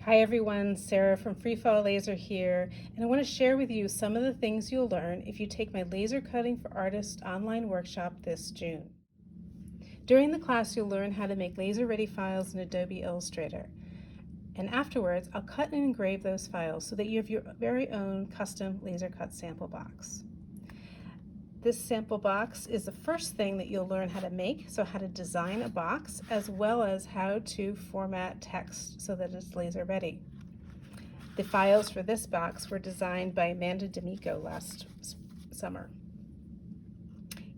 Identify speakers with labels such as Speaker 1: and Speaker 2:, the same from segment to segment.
Speaker 1: Hi everyone, Sarah from FreeFall Laser here, and I want to share with you some of the things you'll learn if you take my Laser Cutting for Artists online workshop this June. During the class, you'll learn how to make laser-ready files in Adobe Illustrator. And afterwards, I'll cut and engrave those files so that you have your very own custom laser cut sample box. This sample box is the first thing that you'll learn how to make, so how to design a box as well as how to format text so that it's laser ready. The files for this box were designed by Amanda D'Amico last summer.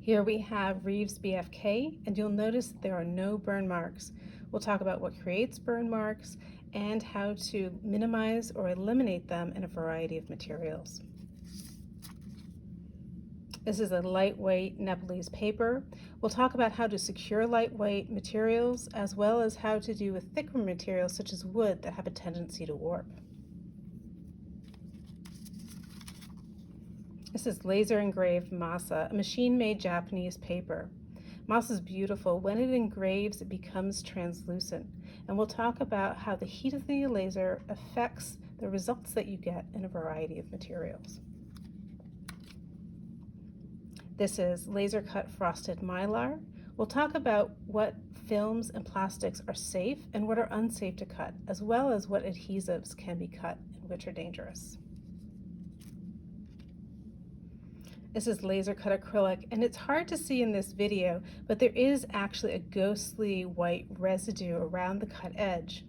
Speaker 1: Here we have Reeves BFK, and you'll notice that there are no burn marks. We'll talk about what creates burn marks and how to minimize or eliminate them in a variety of materials. This is a lightweight Nepalese paper. We'll talk about how to secure lightweight materials as well as how to do with thicker materials such as wood that have a tendency to warp. This is laser engraved masa, a machine-made Japanese paper. Masa is beautiful. When it engraves, it becomes translucent. And we'll talk about how the heat of the laser affects the results that you get in a variety of materials. This is laser cut frosted mylar. We'll talk about what films and plastics are safe and what are unsafe to cut, as well as what adhesives can be cut and which are dangerous. This is laser cut acrylic, and it's hard to see in this video, but there is actually a ghostly white residue around the cut edge.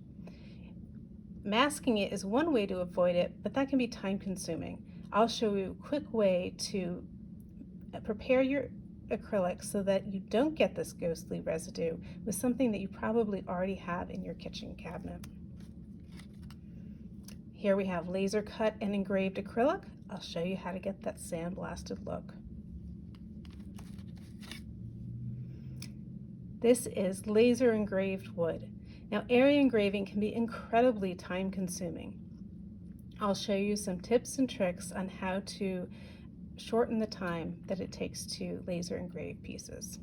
Speaker 1: Masking it is one way to avoid it, but that can be time consuming. I'll show you a quick way to prepare your acrylic so that you don't get this ghostly residue with something that you probably already have in your kitchen cabinet. Here we have laser cut and engraved acrylic. I'll show you how to get that sandblasted look. This is laser engraved wood. Now, area engraving can be incredibly time consuming. I'll show you some tips and tricks on how to shorten the time that it takes to laser engrave pieces.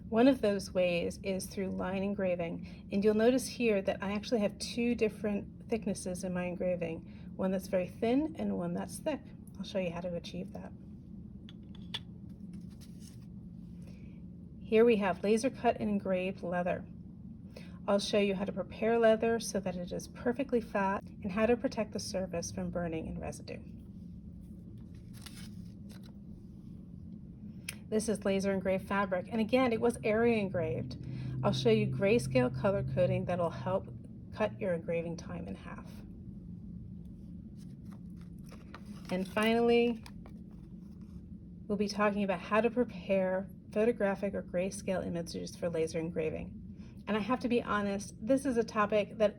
Speaker 1: One of those ways is through line engraving, and you'll notice here that I actually have two different thicknesses in my engraving, one that's very thin and one that's thick. I'll show you how to achieve that. Here we have laser cut and engraved leather. I'll show you how to prepare leather so that it is perfectly flat and how to protect the surface from burning and residue. This is laser engraved fabric, and again, it was area engraved. I'll show you grayscale color coding that'll help cut your engraving time in half. And finally, we'll be talking about how to prepare photographic or grayscale images for laser engraving. And I have to be honest, this is a topic that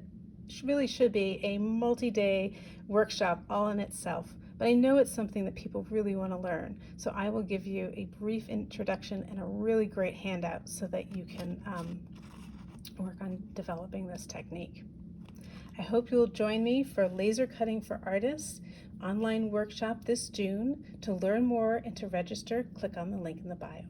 Speaker 1: really should be a multi-day workshop all in itself. But I know it's something that people really want to learn. So I will give you a brief introduction and a really great handout so that you can work on developing this technique. I hope you'll join me for Laser Cutting for Artists online workshop this June. To learn more and to register, click on the link in the bio.